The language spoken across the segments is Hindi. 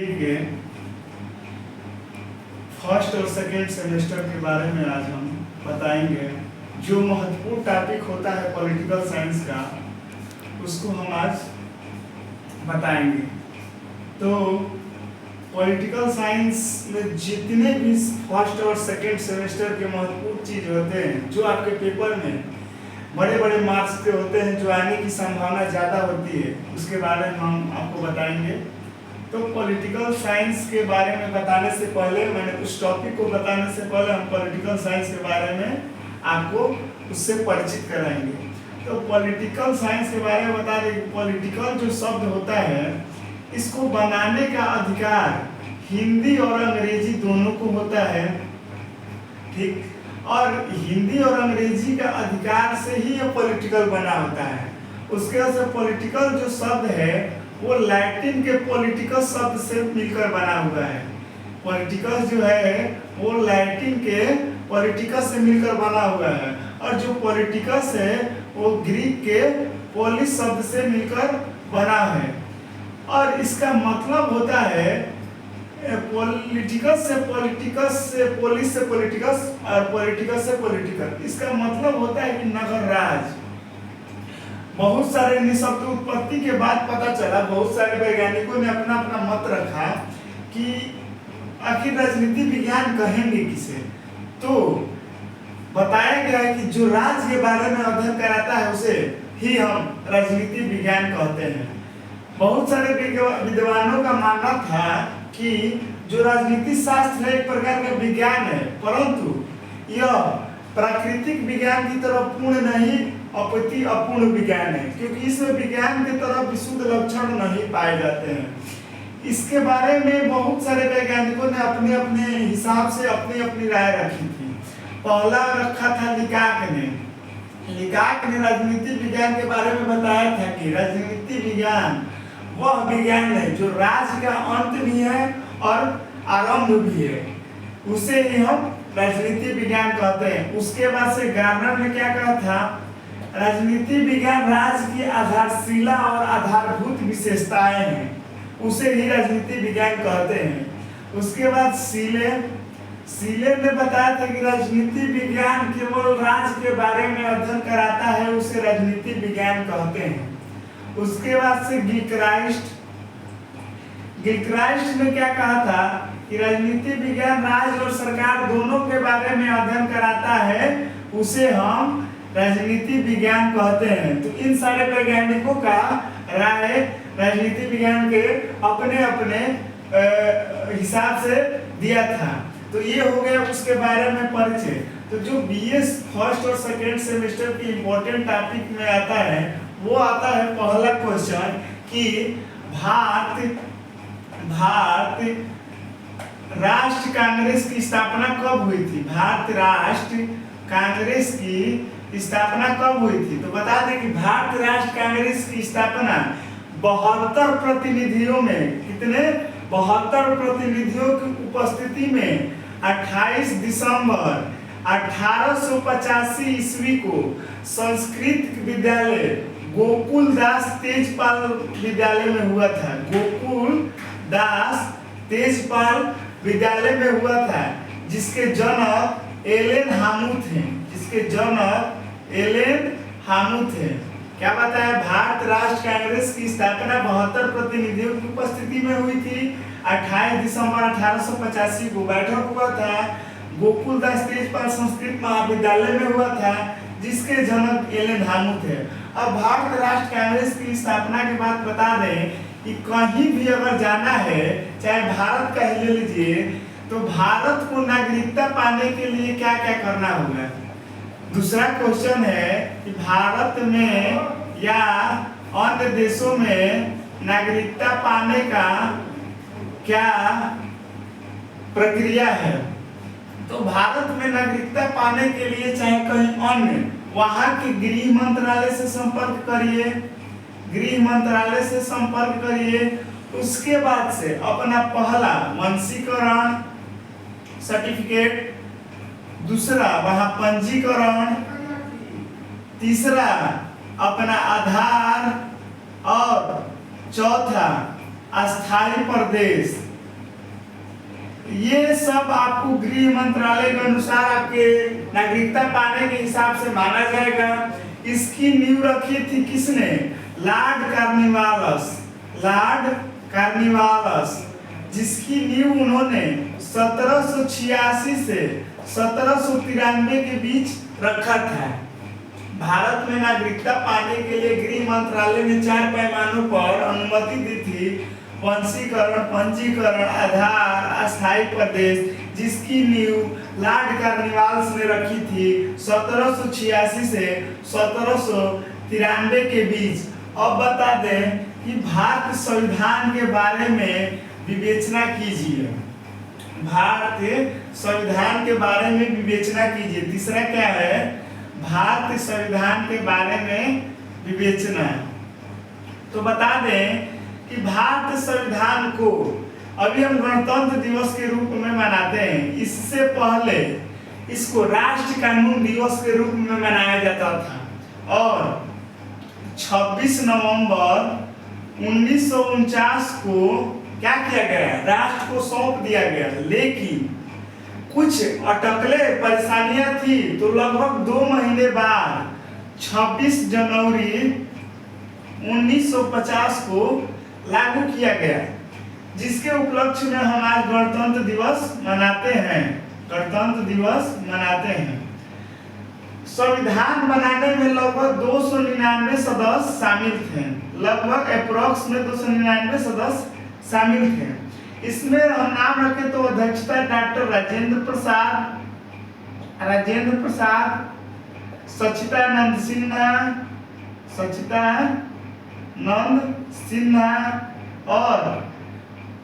के फर्स्ट और सेकेंड सेमेस्टर के बारे में आज हम बताएंगे। जो महत्वपूर्ण टॉपिक होता है पॉलिटिकल साइंस का, उसको हम आज बताएंगे। तो पॉलिटिकल साइंस में जितने भी फर्स्ट और सेकेंड सेमेस्टर के महत्वपूर्ण चीज होते हैं, जो आपके पेपर में बड़े बड़े मार्क्स के होते हैं, जो आने की संभावना ज़्यादा होती है, उसके बारे में हम आपको बताएंगे। तो पॉलिटिकल साइंस के बारे में बताने से पहले, मैंने उस टॉपिक को बताने से पहले हम पॉलिटिकल साइंस के बारे में आपको उससे परिचित कराएंगे। तो पॉलिटिकल साइंस के बारे में बता दें, पॉलिटिकल जो शब्द होता है, इसको बनाने का अधिकार हिंदी और अंग्रेजी दोनों को होता है, ठीक। और हिंदी और अंग्रेजी का अधिकार से ही ये पॉलिटिकल बना होता है। उसके वजह से पॉलिटिकल जो शब्द है वो लैटिन के पॉलिटिकल शब्द से मिलकर बना हुआ है। पॉलिटिकल जो है वो लैटिन के पॉलिटिकल से मिलकर बना हुआ है, और जो पॉलिटिकस है वो ग्रीक के पोलिस शब्द से मिलकर बना है। और इसका मतलब होता है पॉलिटिकस से पॉलिटिकस से पोलिस से पॉलिटिकस और पॉलिटिकस से पॉलिटिकल। इसका मतलब होता है कि नगर राज। बहुत सारे निशब्द उत्पत्ति के बाद पता चला, बहुत सारे वैज्ञानिकों ने अपना अपना मत रखा कि आखिर राजनीति विज्ञान कहेंगे किसे। तो बताया गया है कि जो राज के बारे में अध्ययन कराता है उसे ही हम राजनीति विज्ञान कहते हैं। बहुत सारे विद्वानों का मानना था कि जो राजनीति शास्त्र है एक प्रकार का विज्ञान है, परंतु यह प्राकृतिक विज्ञान की तरह पूर्ण नहीं अपितु अपूर्ण विज्ञान है, क्योंकि इसमें विज्ञान की तरह विशुद्ध लक्षण नहीं पाए जाते हैं। इसके बारे में बहुत सारे वैज्ञानिकों ने अपने अपने हिसाब से अपनी अपनी राय रखी थी। पहला रखा था लिकाक ने। लिकाक ने राजनीति विज्ञान के बारे में बताया था कि राजनीति विज्ञान वह विज्ञान है जो राज्य का अंत भी है और आरंभ भी है, उसे ही हम राजनीति विज्ञान कहते हैं। उसके बाद से गार्नर ने क्या कहा था, राजनीति विज्ञान राज्य की आधारशिला और आधारभूत विशेषताएं हैं, उसे ही राजनीति विज्ञान कहते हैं। उसके बाद सीले ने बताया था कि राजनीति विज्ञान केवल राज्य के बारे में अध्ययन कराता है, उसे राजनीति विज्ञान कहते हैं। उसके बाद से गिलक्राइस्ट ने क्या कहा था कि राजनीति विज्ञान राज्य और सरकार दोनों के बारे में अध्ययन कराता है, उसे हम राजनीति विज्ञान कहते हैं। तो इन सारे वैज्ञानिकों का राय राजनीति विज्ञान के अपने अपने हिसाब से दिया था। तो ये हो गया उसके बारे में परिचय। तो जो बीएस फर्स्ट और सेकेंड सेमेस्टर की इम्पोर्टेंट टॉपिक में आता है, वो आता है पहला क्वेश्चन कि भारत राष्ट्र कांग्रेस की स्थापना कब हुई थी। भारत राष्ट्र कांग्रेस की स्थापना कब हुई थी। तो बता दें कि भारत राष्ट्र कांग्रेस की स्थापना 72 प्रतिनिधियों में, कितने 72 प्रतिनिधियों की उपस्थिति में 28 दिसंबर 1885 ईस्वी को संस्कृत विद्यालय गोकुल दास तेजपाल विद्यालय में हुआ था। गोकुल दास तेजपाल विद्यालय में हुआ था, जिसके जनक एलेन हामुथ हैं। क्या बताया, भारत राष्ट्र कांग्रेस की स्थापना 72 प्रतिनिधियों की उपस्थिति में हुई थी। 28 दिसंबर 1885 को बैठक हुआ था। गोकुल दास तेजपाल संस्कृत महाविद्यालय में हुआ था, जिसके जनक एलेन हामुथ है। अब भारत राष्ट्र कांग्रेस की स्थापना के बाद बता दें कि कहीं भी अगर जाना है, चाहे भारत का ही ले लीजिए, तो भारत को नागरिकता पाने के लिए क्या क्या करना होगा। दूसरा क्वेश्चन है कि भारत में या अन्य देशों में नागरिकता पाने का क्या प्रक्रिया है। तो भारत में नागरिकता पाने के लिए चाहे कहीं अन्य, वहां के गृह मंत्रालय से संपर्क करिए। उसके बाद से अपना पहला वंशीकरण सर्टिफिकेट, दूसरा वहां पंजीकरण, तीसरा अपना आधार, और चौथा अस्थायी प्रदेश ये सब आपको गृह मंत्रालय के अनुसार आपके नागरिकता पाने के हिसाब से माना जाएगा। इसकी नींव रखी थी किसने? लॉर्ड कार्निवालिस। लॉर्ड कार्निवालिस, जिसकी नींव उन्होंने 1786 से 1793 के बीच रखा था। भारत में नागरिकता पाने के लिए गृह मंत्रालय ने 4 पैमानों पर अनुमति दी थी: वंशीकरण, पंजीकरण, आधार, अस्थायी प्रदेश, जिसकी नींव लॉर्ड कार्निवालिस ने रखी थी 1786 से 1793 के बीच। अब बता दें कि भारतीय संविधान के बारे में विवेचना कीजिए। भारतीय संविधान के बारे में विवेचना कीजिए। तीसरा क्या है? भारतीय संविधान के बारे में विवेचना। तो बता दें कि भारतीय संविधान को अभी हम गणतंत्र दिवस के रूप में मनाते हैं। इससे पहले इसको राष्ट्रीय कानून दिवस के रूप में मनाया जाता था और 26 नवंबर 1949 को क्या किया गया? राष्ट्र को सौंप दिया गया। लेकिन कुछ अटकले परेशानियां थी, तो लगभग 2 महीने बाद 26 जनवरी 1950 को लागू किया गया, जिसके उपलक्ष्य में हम आज गणतंत्र दिवस मनाते हैं। गणतंत्र दिवस मनाते हैं। संविधान बनाने में लगभग 299 सदस्य शामिल थे। लगभग अप्रोक्स में 299 सदस्य शामिल थे। इसमें हम नाम रखें तो अध्यक्षता डॉक्टर राजेंद्र प्रसाद, सच्चिदानंद सिन्हा और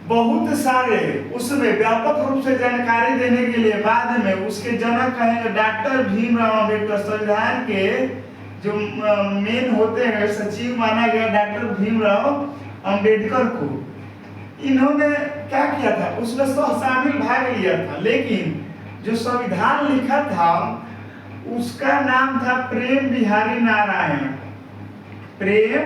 बहुत सारे उसमें व्यापक रूप से जानकारी देने के लिए बाद में उसके जनक कहेंगे डॉक्टर भीमराव अम्बेडकर। संविधान के जो मेन होते हैं सचिव माना गया डॉक्टर भीमराव अम्बेडकर को। इन्होंने क्या किया था? उसमें शामिल भाग लिया था। लेकिन जो संविधान लिखा था उसका नाम था प्रेम बिहारी नारायण। प्रेम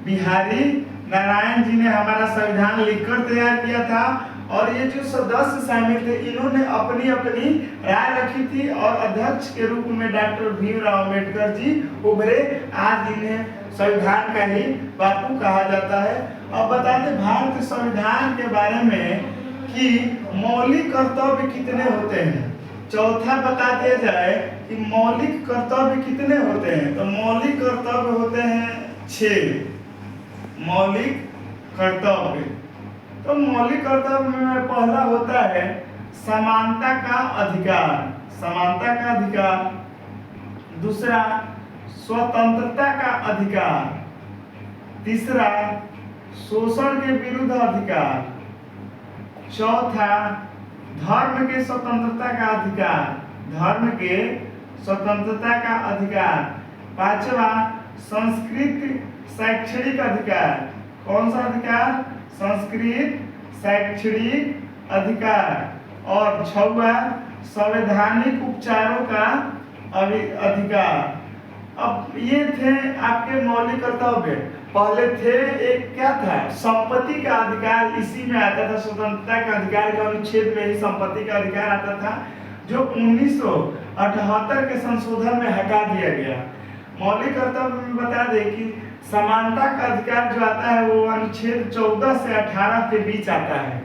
बिहारी नारायण जी ने हमारा संविधान लिखकर तैयार किया था। और ये जो सदस्य शामिल थे इन्होंने अपनी अपनी राय रखी थी और अध्यक्ष के रूप में डॉक्टर भीमराव अम्बेडकर जी उभरे। आज इन्हें संविधान का ही बापू कहा जाता है। अब बता दें भारतीय संविधान के बारे में कि मौलिक कर्तव्य कितने होते हैं। चौथा बता दिया जाए कि मौलिक कर्तव्य कितने होते हैं। तो मौलिक कर्तव्य होते हैं 6 मौलिक कर्तव्य। तो मौलिक कर्तव्य में पहला होता है समानता का अधिकार। समानता का अधिकार। दूसरा स्वतंत्रता का अधिकार। तीसरा शोषण के विरुद्ध अधिकार। चौथा धर्म के स्वतंत्रता का अधिकार। धर्म के स्वतंत्रता का अधिकार। पांचवा संस्कृत शैक्षणिक अधिकार। कौन सा अधिकार? संस्कृत शैक्षणिक अधिकार। और छठवां संवैधानिक उपचारों का अधिकार। अब ये थे आपके मौलिक कर्तव्य। पहले थे एक क्या था? संपत्ति का अधिकार। इसी में आता था स्वतंत्रता का अधिकार के अनुच्छेद में ही संपत्ति का अधिकार आता था, जो 1978 के संशोधन में हटा दिया गया। मौलिक कर्तव्य में बता दें कि समानता का अधिकार जो आता है वो अनुच्छेद 14 से 18 के बीच आता है।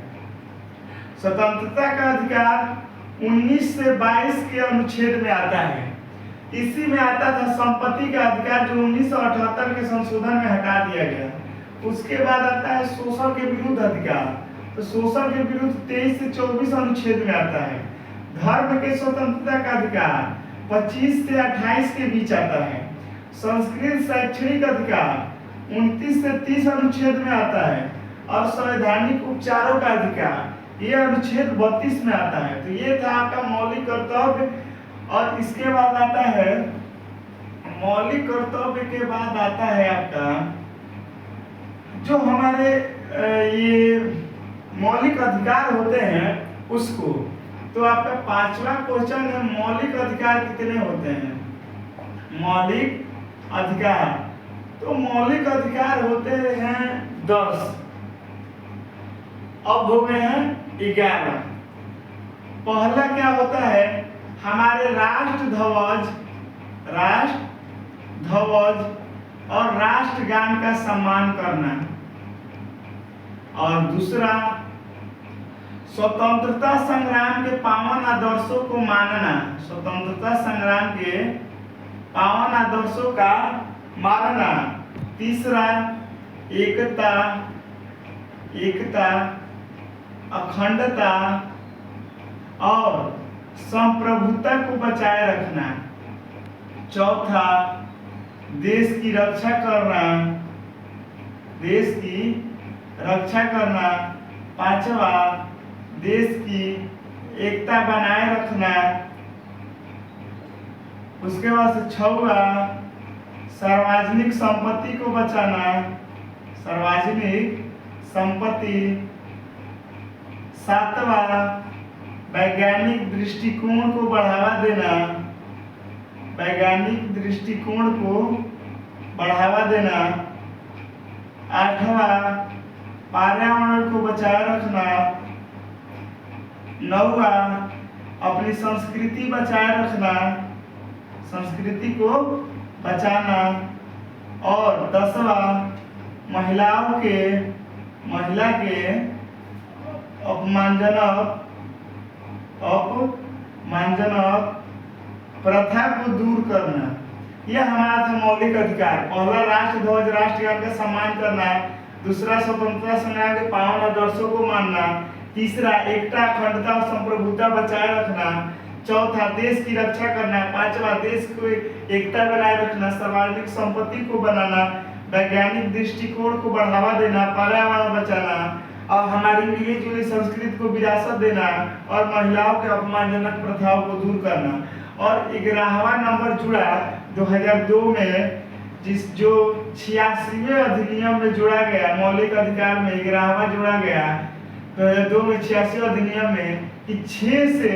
स्वतंत्रता का अधिकार 19 से 22 के अनुच्छेद में आता है। इसी में आता था संपत्ति का अधिकार, जो 1978 के संशोधन में हटा दिया गया। उसके बाद आता है शोषण के विरुद्ध अधिकार। तो शोषण के विरुद्ध 23 से 24 अनुच्छेद में आता है। धर्म के स्वतंत्रता का अधिकार 25 से 28 के बीच आता है। संस्कृत शैक्षणिक अधिकार 29 से 30 अनुच्छेद में आता है। और संवैधानिक उपचारों का अधिकार ये अनुच्छेद 32 में आता है। तो ये था आपका मौलिक कर्तव्य। और इसके बाद आता है मौलिक कर्तव्य के बाद आता है आपका जो हमारे ये मौलिक अधिकार होते हैं उसको। तो आपका 5वां क्वेश्चन है मौलिक अधिकार कितने होते हैं? मौलिक अधिकार, तो मौलिक अधिकार होते हैं 10, अब हो गए हैं 11। पहला क्या होता है, हमारे राष्ट्र ध्वज और राष्ट्रगान का सम्मान करना। और दूसरा, स्वतंत्रता संग्राम के पावन आदर्शों को मानना, स्वतंत्रता संग्राम के पावन आदर्शों का मानना। तीसरा, एकता, अखंडता और संप्रभुता को बचाए रखना। चौथा, देश की रक्षा करना। पांचवा, देश की एकता बनाए रखना। उसके बाद छठवा, सार्वजनिक संपत्ति को बचाना, सार्वजनिक संपत्ति। सातवां, वैज्ञानिक दृष्टिकोण को बढ़ावा देना, वैज्ञानिक दृष्टिकोण को बढ़ावा देना। आठवां, पर्यावरण को बचाए रखना। नौवां, अपनी संस्कृति बचाए रखना, संस्कृति को बचाना। और 10वां, महिला के अपमानजनक प्रथा को दूर करना। यह हमारा था मौलिक अधिकार। पहला, राष्ट्र ध्वज राष्ट्रगान का सम्मान करना। दूसरा, स्वतंत्रता संग्राम के पावन आदर्शों को मानना। तीसरा, एकता, अखंडता और संप्रभुता बचाए रखना। चौथा, देश की रक्षा करना। पांचवा, देश को एकता बनाए रखना, सार्वजनिक संपत्ति को बनाना, वैज्ञानिक दृष्टिकोण को बढ़ावा देना, पर्यावरण बचाना और हमारी मिली जुली संस्कृति को विरासत देना और महिलाओं के अपमानजनक प्रथाओं को दूर करना। और 11वां नंबर जुड़ा 2002 में, जो 86वें अधिनियम में जोड़ा गया, मौलिक अधिकार में 11वां जोड़ा गया 2002 में 86वें अधिनियम में, कि 6 से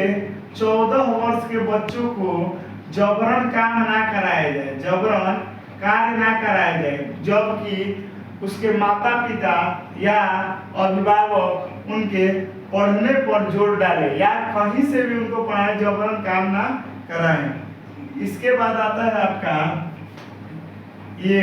14 वर्ष के बच्चों को जबरन काम ना कराया जाए, जबरन कार्य ना कराया जाए, जबकि उसके माता पिता या अभिभावक उनके पढ़ने पर जोर डाले या कहीं से भी उनको पढ़ाए, जबरन काम ना कराएं। इसके बाद आता है आपका ये